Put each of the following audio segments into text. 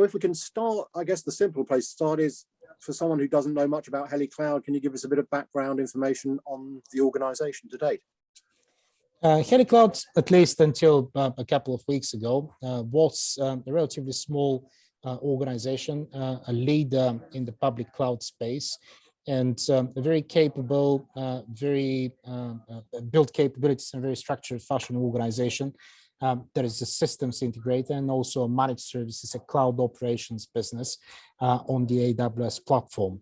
if we can start, I guess the simple place to start is for someone who doesn't know much about HeleCloud, can you give us a bit of background information on the organization to date? HeleCloud, at least until a couple of weeks ago, was a relatively small organization, a leader in the public cloud space, and a very capable, built capabilities in a very structured fashion organization. There is a systems integrator and also a managed services, a cloud operations business on the AWS platform.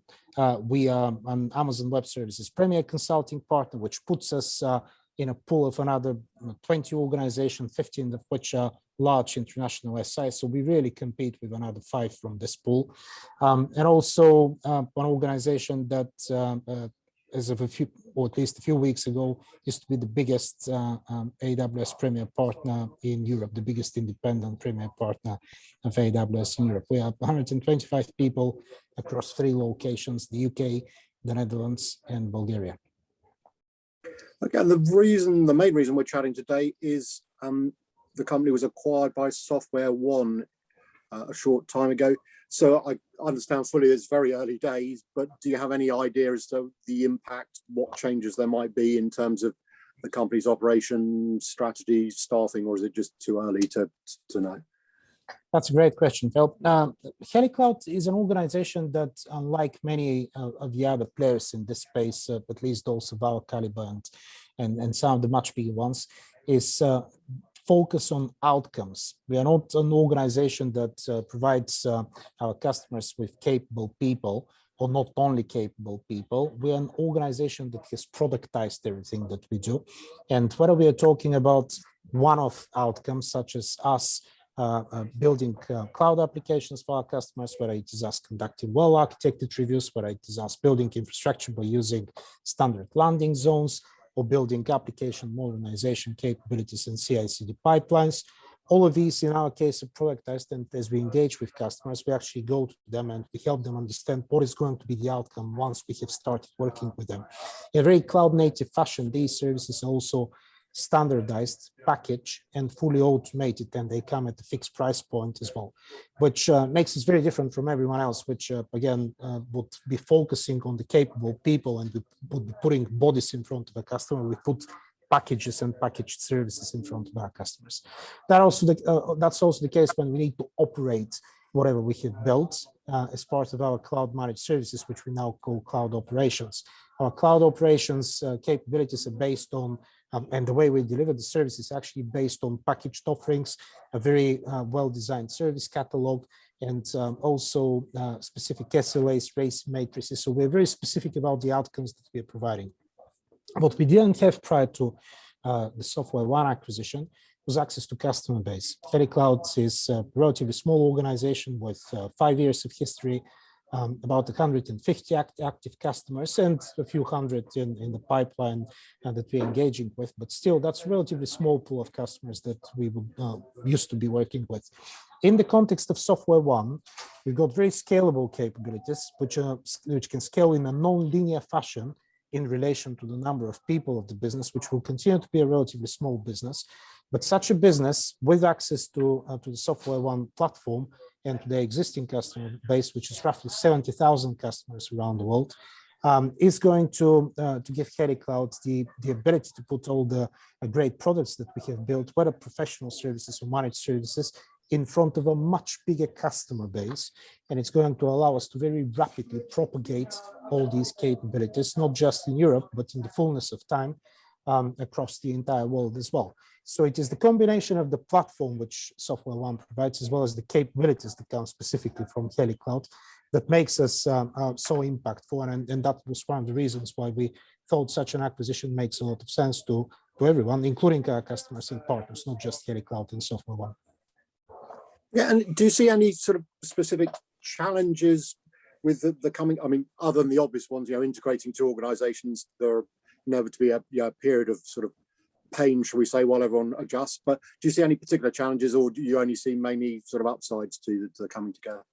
We are an Amazon Web Services premier consulting partner, which puts us in a pool of another 20 organizations, 15 of which are large international SIs. So we really compete with another 5 from this pool. And also an organization that as of at least a few weeks ago, used to be the biggest AWS premier partner in Europe, the biggest independent premier partner of AWS in Europe. We have 125 people across 3 locations, the UK, the Netherlands, and Bulgaria. Again, the main reason we're chatting today is the company was acquired by SoftwareONE a short time ago. So I understand fully it's very early days, but do you have any idea as to the impact, what changes there might be in terms of the company's operation, strategy, staffing, or is it just too early to know? That's a great question, Phil. HeleCloud is an organization that, unlike many of the other players in this space, at least those of our caliber and some of the much bigger ones, is focus on outcomes. We are not an organization that provides our customers with capable people, or not only capable people. We are an organization that has productized everything that we do. And whether we are talking about one-off outcomes, such as us building cloud applications for our customers, whether it is us conducting well-architected reviews, whether it is us building infrastructure by using standard landing zones, or building application modernization capabilities and CI/CD pipelines. All of these, in our case, are productized, and as we engage with customers, we actually go to them and we help them understand what is going to be the outcome once we have started working with them. In a very cloud-native fashion, these services are also standardized, packaged, and fully automated, and they come at a fixed price point as well, which makes us very different from everyone else, which again would be focusing on the capable people, and we would be putting bodies in front of a customer. We put packages and packaged services in front of our customers. That's also the case when we need to operate whatever we have built as part of our cloud managed services, which we now call cloud operations. Our cloud operations capabilities are based on and the way we deliver the service is actually based on packaged offerings, a very well-designed service catalog, and also specific SLAs, race matrices. So we're very specific about the outcomes that we are providing. What we didn't have prior to the SoftwareONE acquisition was access to customer base. HeleCloud is a relatively small organization with 5 years of history, about 150 active customers and a few hundred in the pipeline that we're engaging with, but still that's a relatively small pool of customers that we used to be working with. In the context of SoftwareONE, we've got very scalable capabilities, which can scale in a non-linear fashion in relation to the number of people of the business, which will continue to be a relatively small business. But such a business with access to the SoftwareONE platform and to the existing customer base, which is roughly 70,000 customers around the world, is going to give HeleCloud the ability to put all the great products that we have built, whether professional services or managed services, in front of a much bigger customer base. And it's going to allow us to very rapidly propagate all these capabilities, not just in Europe, but in the fullness of time across the entire world as well. So it is the combination of the platform which SoftwareONE provides, as well as the capabilities that come specifically from HeleCloud, that makes us so impactful. And that was one of the reasons why we thought such an acquisition makes a lot of sense to everyone, including our customers and partners, not just HeleCloud and SoftwareONE. Yeah, and do you see any sort of specific challenges with the coming, I mean, other than the obvious ones, integrating two organizations, there are never to be a period of sort of pain, shall we say, while everyone adjusts, but do you see any particular challenges, or do you only see mainly sort of upsides to the coming together?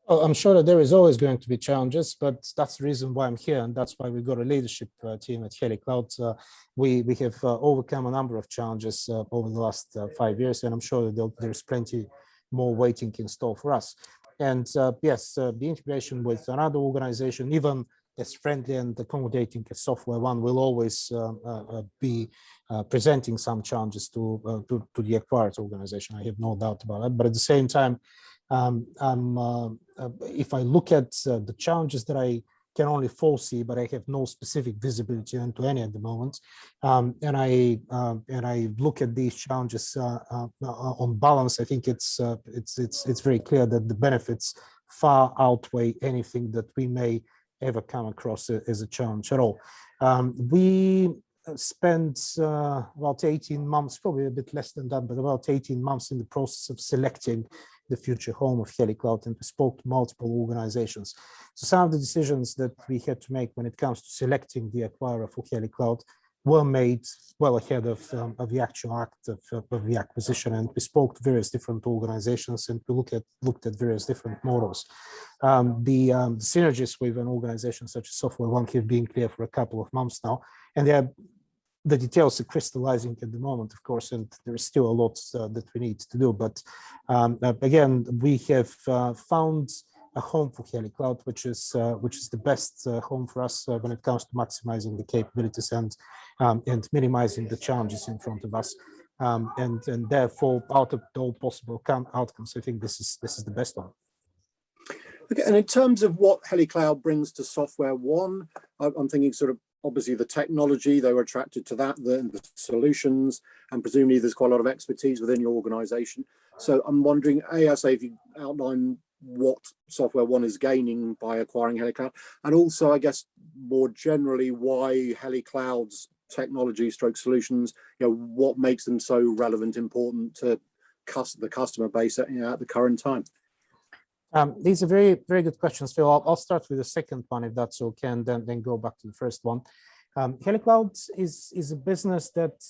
Well, I'm sure that there is always going to be challenges, but that's the reason why I'm here, and that's why we've got a leadership team at HeleCloud. We have overcome a number of challenges over the last 5 years, and I'm sure that there's plenty more waiting in store for us. And yes, the integration with another organization, even as friendly and accommodating as SoftwareONE, will always be presenting some challenges to the acquired organization. I have no doubt about that. But at the same time, if I look at the challenges that I can only foresee, but I have no specific visibility into any at the moment, and I look at these challenges on balance, I think it's very clear that the benefits far outweigh anything that we may ever come across as a challenge at all. We spent about 18 months, probably a bit less than that, but about 18 months in the process of selecting the future home of HeleCloud, and we spoke to multiple organizations. So some of the decisions that we had to make when it comes to selecting the acquirer for HeleCloud were made well ahead of the actual act of the acquisition, and we spoke to various different organizations, and we looked at various different models. The synergies with an organization such as SoftwareONE have been clear for a couple of months now, and the details are crystallizing at the moment, of course, and there is still a lot that we need to do. But again, we have found a home for HeleCloud, which is the best home for us when it comes to maximizing the capabilities and minimizing the challenges in front of us, and therefore, out of all possible outcomes, I think this is the best one. Okay, and in terms of what HeleCloud brings to SoftwareONE, I'm thinking sort of obviously the technology, they were attracted to that, the solutions, and presumably there's quite a lot of expertise within your organization. So I'm wondering, if you outline what SoftwareONE is gaining by acquiring HeleCloud, and also, I guess, more generally, why HeleCloud's technology stroke solutions, what makes them so relevant, important to the customer base at the current time? These are very, very good questions, Phil. I'll start with the second one, if that's okay, and then go back to the first one. HeleCloud is a business that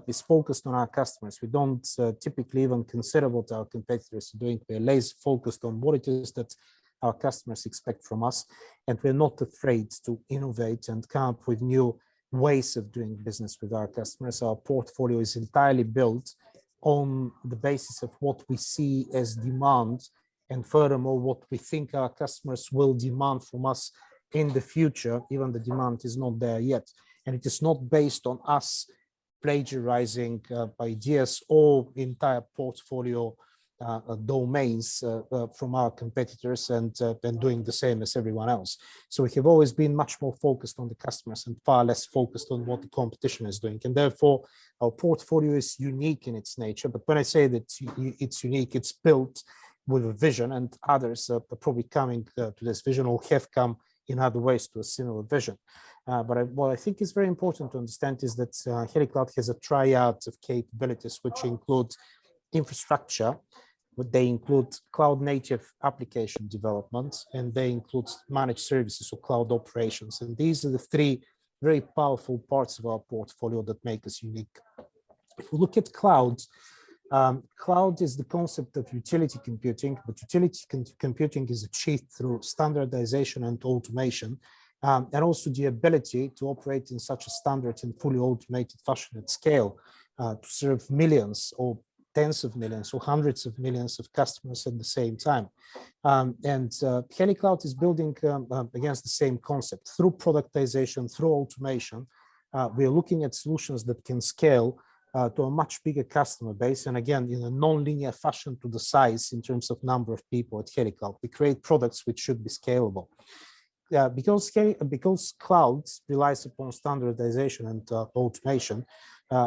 is focused on our customers. We don't typically even consider what our competitors are doing. We're laser focused on what it is that our customers expect from us, and we're not afraid to innovate and come up with new ways of doing business with our customers. Our portfolio is entirely built on the basis of what we see as demand, and furthermore, what we think our customers will demand from us in the future, even the demand is not there yet. And it is not based on us plagiarizing ideas or entire portfolio domains from our competitors and doing the same as everyone else. So we have always been much more focused on the customers and far less focused on what the competition is doing. And therefore, our portfolio is unique in its nature. But when I say that it's unique, it's built with a vision, and others are probably coming to this vision or have come in other ways to a similar vision. But what I think is very important to understand is that HeleCloud has a triad of capabilities, which include infrastructure, they include cloud native application development, and they include managed services or cloud operations. And these are the three very powerful parts of our portfolio that make us unique. If we look at cloud, cloud is the concept of utility computing, but utility computing is achieved through standardization and automation, and also the ability to operate in such a standard and fully automated fashion at scale to serve millions or tens of millions or hundreds of millions of customers at the same time. And HeleCloud is building against the same concept. Through productization, through automation, we are looking at solutions that can scale to a much bigger customer base, and again, in a non-linear fashion to the size in terms of number of people at HeleCloud. We create products which should be scalable. Because cloud relies upon standardization and automation,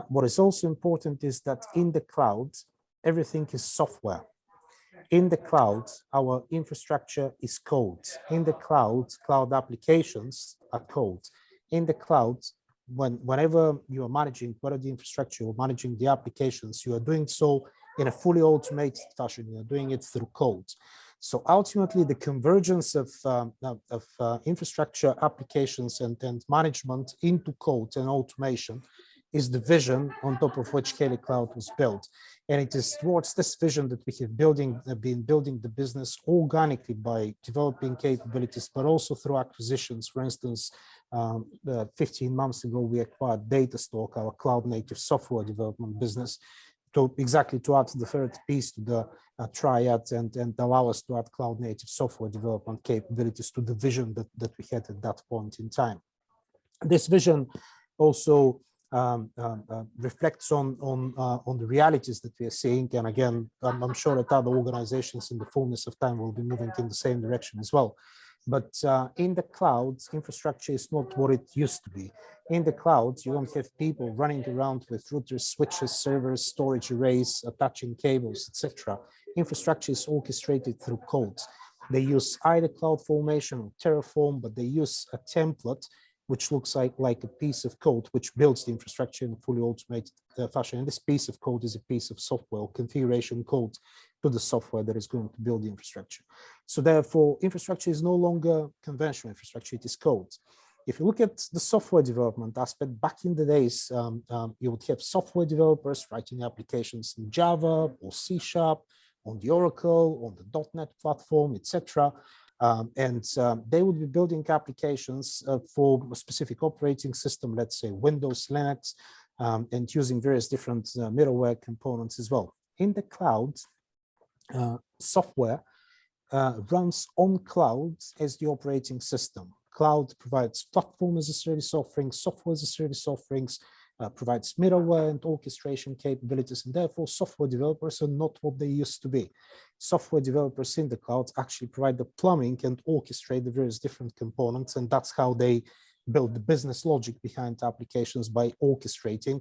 what is also important is that in the cloud, everything is software. In the cloud, our infrastructure is code. In the cloud, cloud applications are code. In the cloud, whenever you are managing, whether the infrastructure or managing the applications, you are doing so in a fully automated fashion. You are doing it through code. So ultimately, the convergence of infrastructure, applications, and management into code and automation is the vision on top of which HeleCloud was built. And it is towards this vision that we have been building the business organically by developing capabilities, but also through acquisitions. For instance, 15 months ago, we acquired Datastalk, our cloud-native software development business. exactly to add the third piece to the triad and allow us to add cloud native software development capabilities to the vision that we had at that point in time. This vision also reflects on the realities that we are seeing, and again, I'm sure that other organizations in the fullness of time will be moving in the same direction as well. But in the cloud, infrastructure is not what it used to be. In the cloud, you don't have people running around with routers, switches, servers, storage arrays, attaching cables, etc. Infrastructure is orchestrated through code. They use either CloudFormation or Terraform, but they use a template which looks like a piece of code which builds the infrastructure in a fully automated fashion. And this piece of code is a piece of software or configuration code to the software that is going to build the infrastructure. So therefore, infrastructure is no longer conventional infrastructure, it is code. If you look at the software development aspect, back in the days, you would have software developers writing applications in Java or C#, on the Oracle, on the .NET platform, etc. They would be building applications for a specific operating system, let's say Windows, Linux, and using various different middleware components as well. In the cloud, software runs on cloud as the operating system. Cloud provides platform as a service offerings, software as a service offerings, provides middleware and orchestration capabilities, and therefore software developers are not what they used to be. Software developers in the cloud actually provide the plumbing and orchestrate the various different components, and that's how they build the business logic behind applications, by orchestrating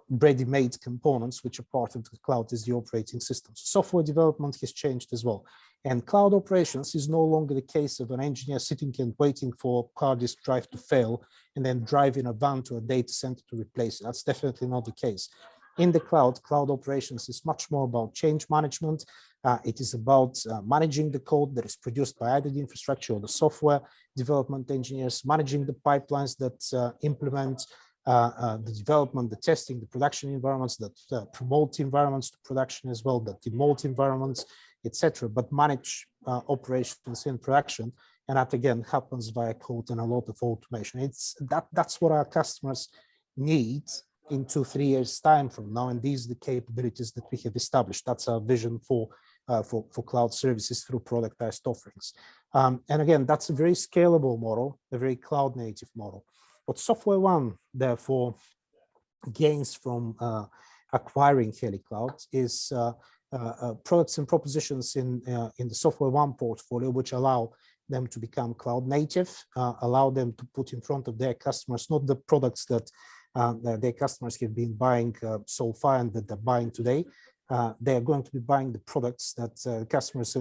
ready-made components which are part of the cloud as the operating system. So software development has changed as well. And cloud operations is no longer the case of an engineer sitting and waiting for a hard disk drive to fail and then driving a van to a data center to replace it. That's definitely not the case. In the cloud, cloud operations is much more about change management. It is about managing the code that is produced by either the infrastructure or the software development engineers, managing the pipelines that implement the development, the testing, the production environments, that promote environments to production as well, that demote environments, etc. But manage operations in production, and that again happens via code and a lot of automation. That's what our customers need in 2-3 years' time from now, and these are the capabilities that we have established. That's our vision for cloud services through productized offerings. And again, that's a very scalable model, a very cloud-native model. What SoftwareONE, therefore, gains from acquiring HeleCloud is products and propositions in the SoftwareONE portfolio, which allow them to become cloud native, allow them to put in front of their customers not the products that their customers have been buying so far and that they're buying today. They're going to be buying the products that customers,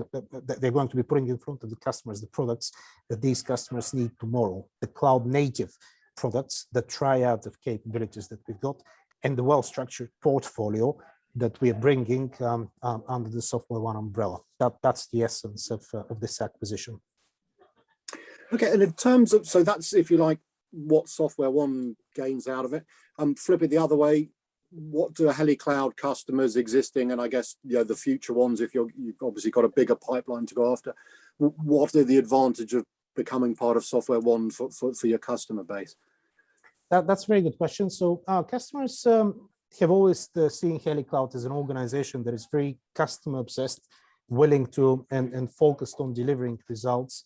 they're going to be putting in front of the customers the products that these customers need tomorrow, the cloud native products, the triad of capabilities that we've got, and the well-structured portfolio that we are bringing under the SoftwareONE umbrella. That's the essence of this acquisition. Okay, and in terms of, so that's, if you like, what SoftwareONE gains out of it. Flip it the other way, what do HeleCloud customers existing, and I guess the future ones, if you've obviously got a bigger pipeline to go after, what are the advantage of becoming part of SoftwareONE for your customer base? That's a very good question. So customers have always seen HeleCloud as an organization that is very customer obsessed, willing to and focused on delivering results,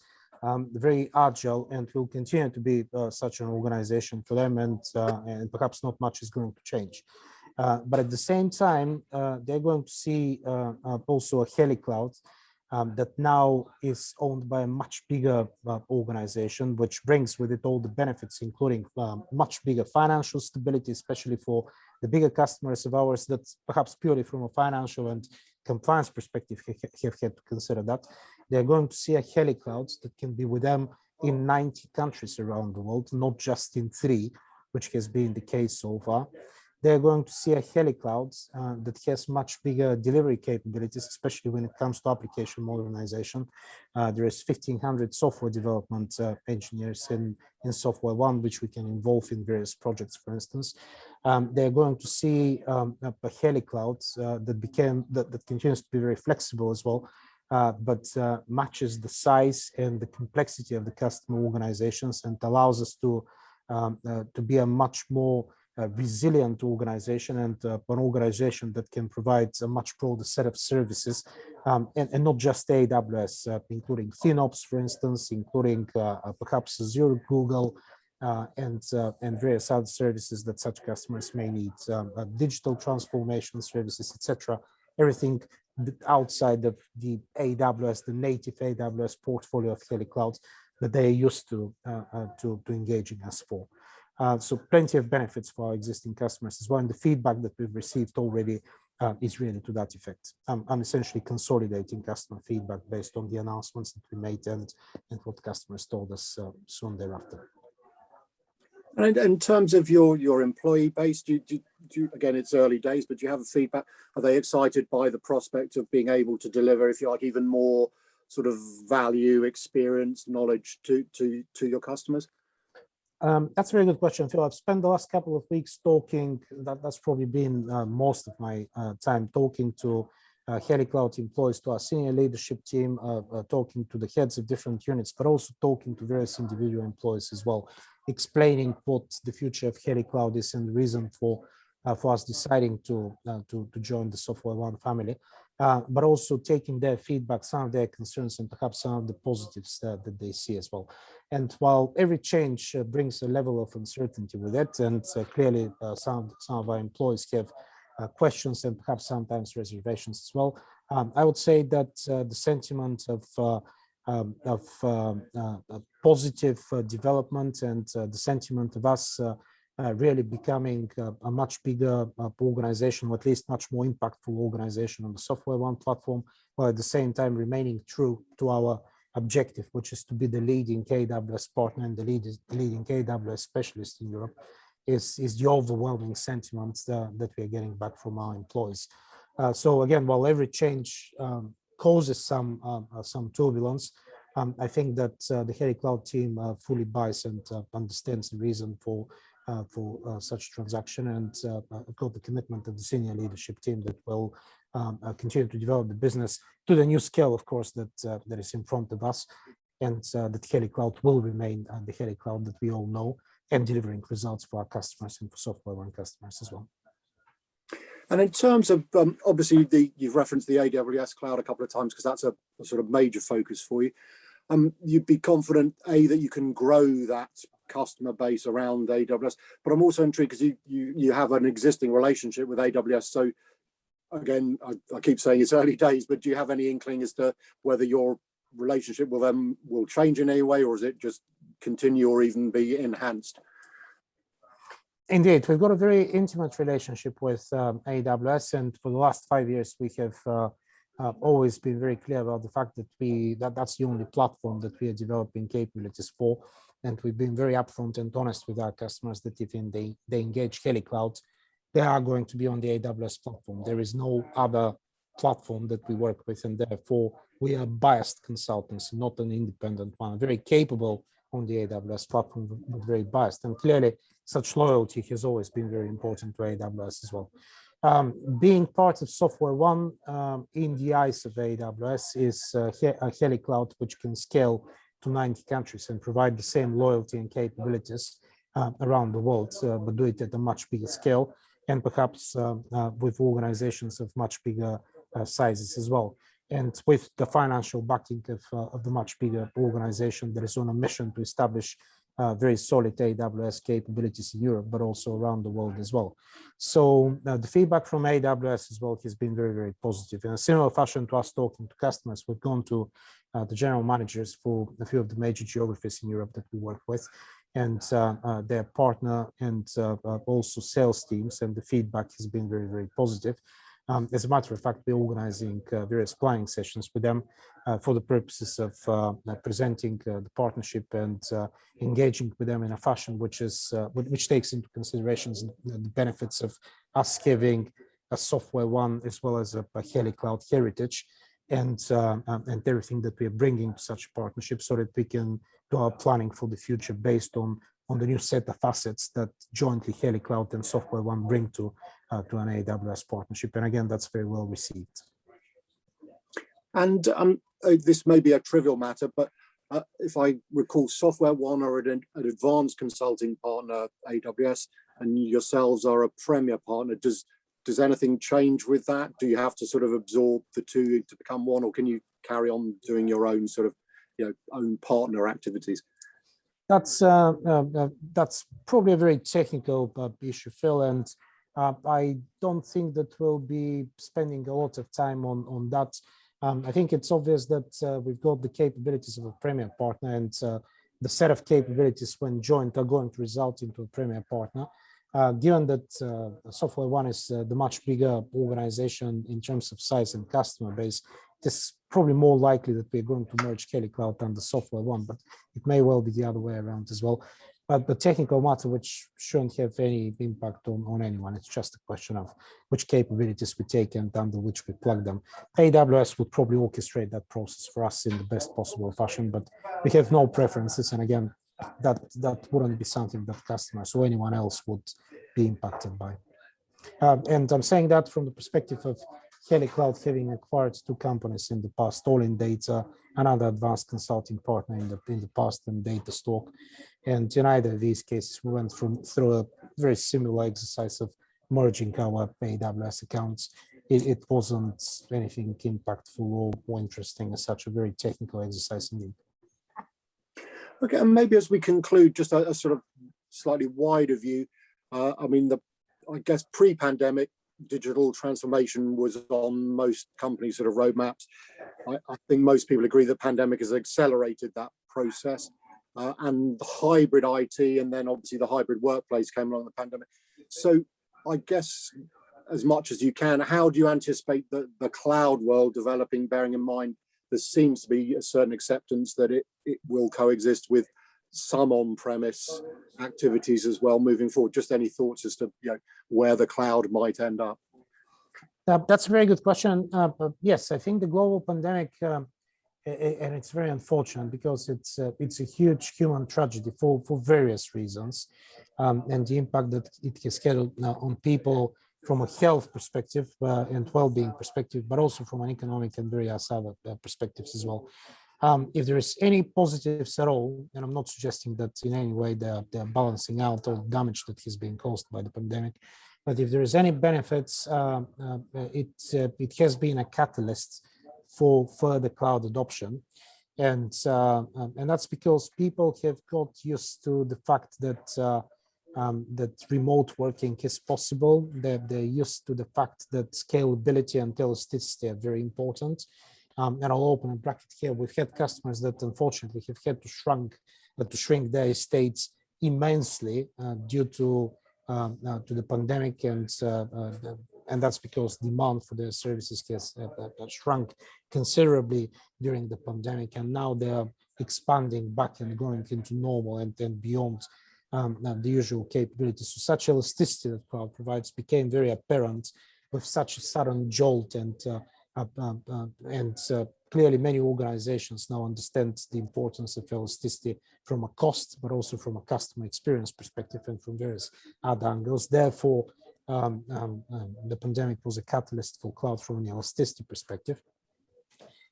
very agile, and will continue to be such an organization for them, and perhaps not much is going to change. But at the same time, they're going to see also a HeleCloud that now is owned by a much bigger organization, which brings with it all the benefits, including much bigger financial stability, especially for the bigger customers of ours that perhaps purely from a financial and compliance perspective have had to consider that. They're going to see a HeleCloud that can be with them in 90 countries around the world, not just in 3, which has been the case so far. They're going to see a HeleCloud that has much bigger delivery capabilities, especially when it comes to application modernization. There is 1,500 software development engineers in SoftwareONE, which we can involve in various projects, for instance. They're going to see a HeleCloud that continues to be very flexible as well, but matches the size and the complexity of the customer organizations and allows us to be a much more resilient organization and an organization that can provide a much broader set of services, and not just AWS, including FinOps, for instance, including perhaps Azure, Google, and various other services that such customers may need, digital transformation services, etc. Everything outside of the AWS, the native AWS portfolio of HeleCloud that they are used to engaging us for. So plenty of benefits for our existing customers as well. And the feedback that we've received already is really to that effect. I'm essentially consolidating customer feedback based on the announcements that we made and what customers told us soon thereafter. And in terms of your employee base, do you, again, it's early days, but do you have feedback? Are they excited by the prospect of being able to deliver, if you like, even more sort of value, experience, knowledge to your customers? That's a very good question, Phil. I've spent the last couple of weeks talking, that's probably been most of my time talking to HeleCloud employees, to our senior leadership team, talking to the heads of different units, but also talking to various individual employees as well, explaining what the future of HeleCloud is and the reason for us deciding to join the SoftwareONE family, but also taking their feedback, some of their concerns, and perhaps some of the positives that they see as well. And while every change brings a level of uncertainty with it, and clearly some of our employees have questions and perhaps sometimes reservations as well, I would say that the sentiment of positive development and the sentiment of us really becoming a much bigger organization, or at least much more impactful organization on the SoftwareONE platform, while at the same time remaining true to our objective, which is to be the leading AWS partner and the leading AWS specialist in Europe, is the overwhelming sentiment that we are getting back from our employees. So again, while every change causes some turbulence, I think that the HeleCloud team fully buys and understands the reason for such transaction, and got the commitment of the senior leadership team that will continue to develop the business to the new scale, of course, that is in front of us, and that HeleCloud will remain the HeleCloud that we all know, and delivering results for our customers and for SoftwareONE customers as well. And in terms of, obviously, you've referenced the AWS cloud a couple of times because that's a sort of major focus for you. You'd be confident, A, that you can grow that customer base around AWS, but I'm also intrigued because you have an existing relationship with AWS. So again, I keep saying it's early days, but do you have any inkling as to whether your relationship with them will change in any way, or is it just continue or even be enhanced? Indeed, we've got a very intimate relationship with AWS, and for the last 5 years, we have always been very clear about the fact that that's the only platform that we are developing capabilities for, and we've been very upfront and honest with our customers that if they engage HeleCloud, they are going to be on the AWS platform. There is no other platform that we work with, and therefore we are biased consultants, not an independent one. Very capable on the AWS platform, but very biased. And clearly, such loyalty has always been very important to AWS as well. Being part of SoftwareONE in the eyes of AWS is a HeleCloud which can scale to 90 countries and provide the same loyalty and capabilities around the world, but do it at a much bigger scale, and perhaps with organizations of much bigger sizes as well. And with the financial backing of the much bigger organization that is on a mission to establish very solid AWS capabilities in Europe, but also around the world as well. So the feedback from AWS as well has been very, very positive. In a similar fashion to us talking to customers, we've gone to the general managers for a few of the major geographies in Europe that we work with, and their partner and also sales teams, and the feedback has been very, very positive. As a matter of fact, we're organizing various planning sessions with them for the purposes of presenting the partnership and engaging with them in a fashion which takes into consideration the benefits of us having a SoftwareONE as well as a HeleCloud heritage, and everything that we are bringing to such a partnership, so that we can do our planning for the future based on the new set of assets that jointly HeleCloud and SoftwareONE bring to an AWS partnership. And again, that's very well received. And this may be a trivial matter, but if I recall, SoftwareONE are an advanced consulting partner, AWS, and yourselves are a premier partner. Does anything change with that? Do you have to sort of absorb the two to become one, or can you carry on doing your own sort of, own partner activities? That's probably a very technical issue, Phil, and I don't think that we'll be spending a lot of time on that. I think it's obvious that we've got the capabilities of a premier partner, and the set of capabilities when joined are going to result into a premier partner. Given that SoftwareONE is the much bigger organization in terms of size and customer base, it's probably more likely that we're going to merge HeleCloud under SoftwareONE, but it may well be the other way around as well. But the technical matter which shouldn't have any impact on anyone. It's just a question of which capabilities we take and under which we plug them. AWS would probably orchestrate that process for us in the best possible fashion, but we have no preferences. And again, that wouldn't be something that customers or anyone else would be impacted by. And I'm saying that from the perspective of HeleCloud having acquired two companies in the past, All in Data, another advanced consulting partner in the past, and Datastalk. And in either of these cases, we went through a very similar exercise of merging our AWS accounts. It wasn't anything impactful or interesting as such, a very technical exercise indeed. Okay, and maybe as we conclude, just a sort of slightly wider view. I mean, I guess pre-pandemic, digital transformation was on most companies' sort of roadmaps. I think most people agree that pandemic has accelerated that process, and the hybrid IT, and then obviously the hybrid workplace came along in the pandemic. So I guess, as much as you can, how do you anticipate the cloud world developing, bearing in mind there seems to be a certain acceptance that it will coexist with some on-premise activities as well moving forward? Just any thoughts as to where the cloud might end up? That's a very good question. Yes, I think the global pandemic, and it's very unfortunate because it's a huge human tragedy for various reasons, and the impact that it has had on people from a health perspective and well-being perspective, but also from an economic and various other perspectives as well. If there is any positives at all, and I'm not suggesting that in any way they're balancing out all damage that has been caused by the pandemic, but if there is any benefits, it has been a catalyst for further cloud adoption, and that's because people have got used to the fact that that remote working is possible. They're used to the fact that scalability and elasticity are very important. And I'll open a bracket here. We've had customers that unfortunately have had to shrink their estates immensely due to the pandemic, and that's because demand for their services has shrunk considerably during the pandemic, and now they're expanding back and going into normal and beyond the usual capabilities. So such elasticity that cloud provides became very apparent with such a sudden jolt, and clearly many organizations now understand the importance of elasticity from a cost, but also from a customer experience perspective and from various other angles. Therefore, the pandemic was a catalyst for cloud from an elasticity perspective.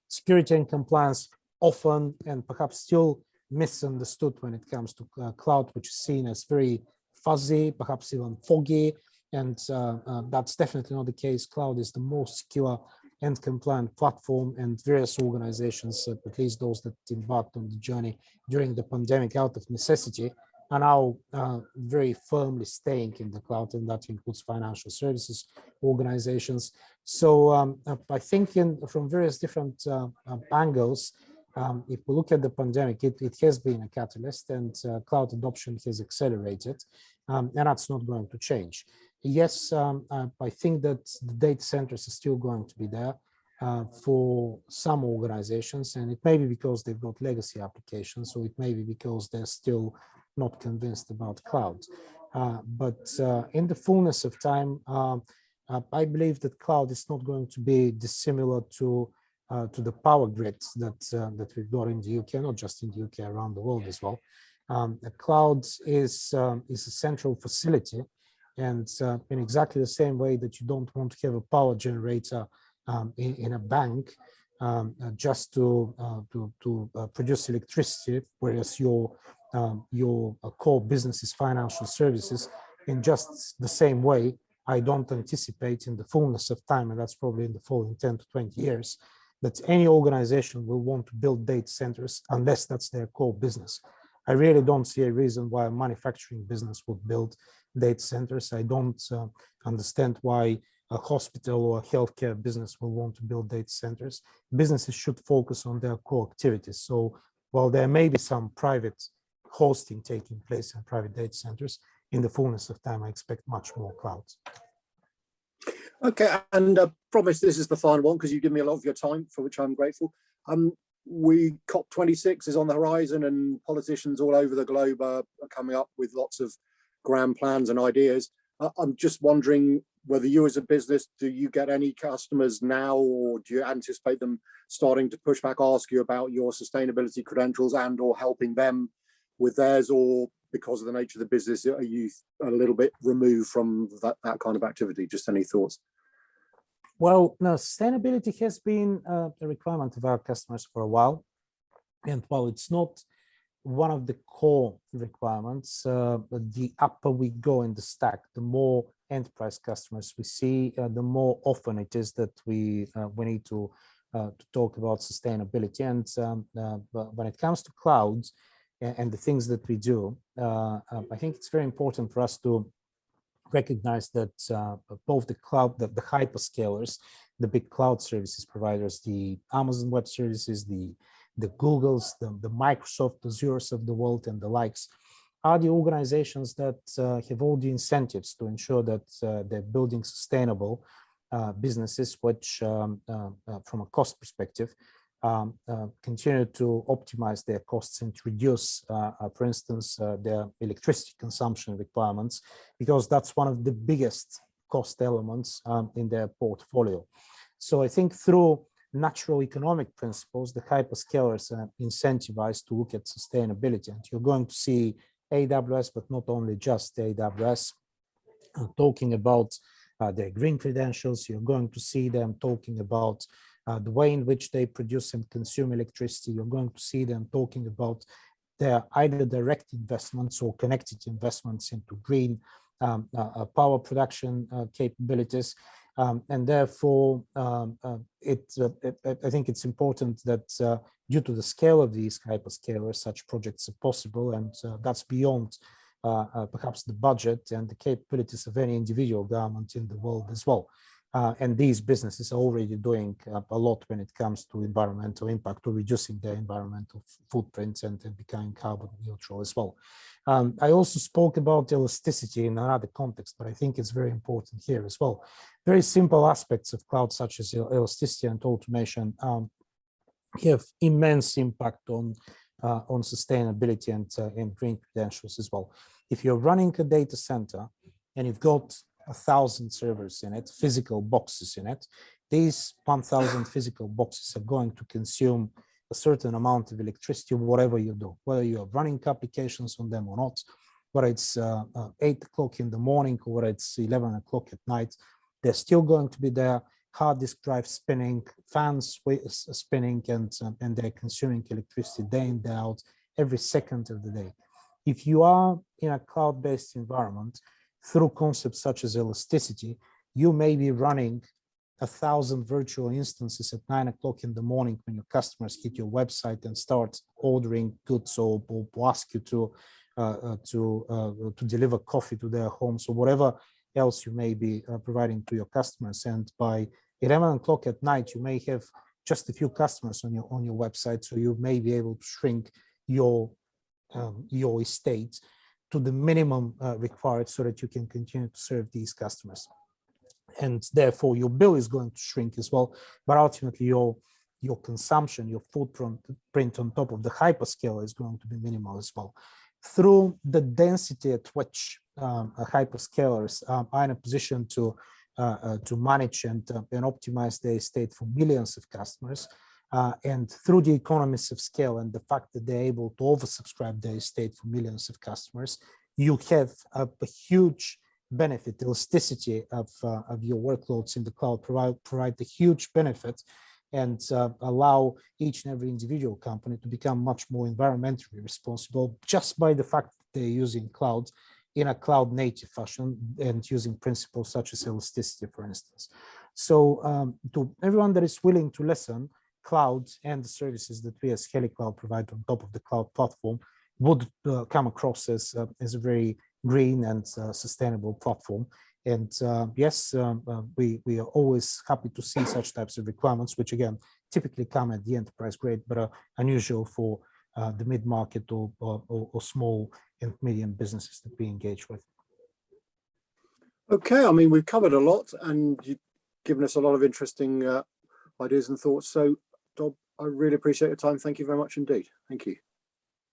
Security and compliance often and perhaps still misunderstood when it comes to cloud, which is seen as very fuzzy, perhaps even foggy, and that's definitely not the case. Cloud is the most secure and compliant platform, and various organizations, at least those that embarked on the journey during the pandemic out of necessity, are now very firmly staying in the cloud, and that includes financial services organizations. So I think from various different angles, if we look at the pandemic, it has been a catalyst, and cloud adoption has accelerated, and that's not going to change. Yes, I think that the data centers are still going to be there for some organizations, and it may be because they've got legacy applications, or it may be because they're still not convinced about cloud. But in the fullness of time, I believe that cloud is not going to be dissimilar to the power grids that we've got in the UK, not just in the UK, around the world as well. The cloud is a central facility, and in exactly the same way that you don't want to have a power generator in a bank just to produce electricity, whereas your core business is financial services, in just the same way, I don't anticipate in the fullness of time, and that's probably in the following 10 to 20 years, that any organization will want to build data centers unless that's their core business. I really don't see a reason why a manufacturing business would build data centers. I don't understand why a hospital or a healthcare business will want to build data centers. Businesses should focus on their core activities. So while there may be some private hosting taking place in private data centers, in the fullness of time, I expect much more clouds. Okay, and promise this is the final one because you give me a lot of your time, for which I'm grateful. COP26 is on the horizon, and politicians all over the globe are coming up with lots of grand plans and ideas. I'm just wondering whether you as a business, do you get any customers now, or do you anticipate them starting to push back, ask you about your sustainability credentials and or helping them with theirs, or because of the nature of the business, are you a little bit removed from that kind of activity? Just any thoughts? Well, no, sustainability has been a requirement of our customers for a while. And while it's not one of the core requirements, the upper we go in the stack, the more enterprise customers we see, the more often it is that we need to talk about sustainability. And when it comes to clouds and the things that we do, I think it's very important for us to recognize that both the cloud, the hyperscalers, the big cloud services providers, the Amazon Web Services, the Googles, the Microsoft, the Azures of the world, and the likes, are the organizations that have all the incentives to ensure that they're building sustainable businesses, which, from a cost perspective, continue to optimize their costs and to reduce, for instance, their electricity consumption requirements, because that's one of the biggest cost elements in their portfolio. So I think through natural economic principles, the hyperscalers are incentivized to look at sustainability. And you're going to see AWS, but not only just AWS, talking about their green credentials. You're going to see them talking about the way in which they produce and consume electricity. You're going to see them talking about their either direct investments or connected investments into green power production capabilities. And therefore, I think it's important that due to the scale of these hyperscalers, such projects are possible, and that's beyond perhaps the budget and the capabilities of any individual government in the world as well. And these businesses are already doing a lot when it comes to environmental impact, or reducing their environmental footprints and becoming carbon neutral as well. I also spoke about elasticity in another context, but I think it's very important here as well. Very simple aspects of cloud, such as elasticity and automation, have immense impact on sustainability and green credentials as well. If you're running a data center and you've got 1,000 servers in it, physical boxes in it, these 1,000 physical boxes are going to consume a certain amount of electricity, whatever you do, whether you're running applications on them or not, whether it's 8 o'clock in the morning or whether it's 11 o'clock at night, they're still going to be there. Hard disk drives spinning, fans spinning, and they're consuming electricity day in, day out, every second of the day. If you are in a cloud-based environment, through concepts such as elasticity, you may be running 1,000 virtual instances at 9 o'clock in the morning when your customers hit your website and start ordering goods, or ask you to deliver coffee to their homes, or whatever else you may be providing to your customers. And by 11 o'clock at night, you may have just a few customers on your website, so you may be able to shrink your estate to the minimum required, so that you can continue to serve these customers. And therefore, your bill is going to shrink as well, but ultimately your consumption, your footprint on top of the hyperscaler is going to be minimal as well. Through the density at which hyperscalers are in a position to manage and optimize their estate for millions of customers, and through the economies of scale and the fact that they're able to oversubscribe their estate for millions of customers, you have a huge benefit. Elasticity of your workloads in the cloud provide a huge benefit, and allow each and every individual company to become much more environmentally responsible just by the fact that they're using cloud in a cloud native fashion and using principles such as elasticity, for instance. So to everyone that is willing to listen, cloud and the services that we as HeleCloud provide on top of the cloud platform would come across as a very green and sustainable platform. And yes, we are always happy to see such types of requirements, which again, typically come at the enterprise grade, but are unusual for the mid-market or small and medium businesses that we engage with. Okay, I mean, we've covered a lot and you've given us a lot of interesting ideas and thoughts. So, Dob, I really appreciate your time. Thank you very much indeed. Thank you.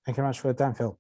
Thank you very much for your time, Phil.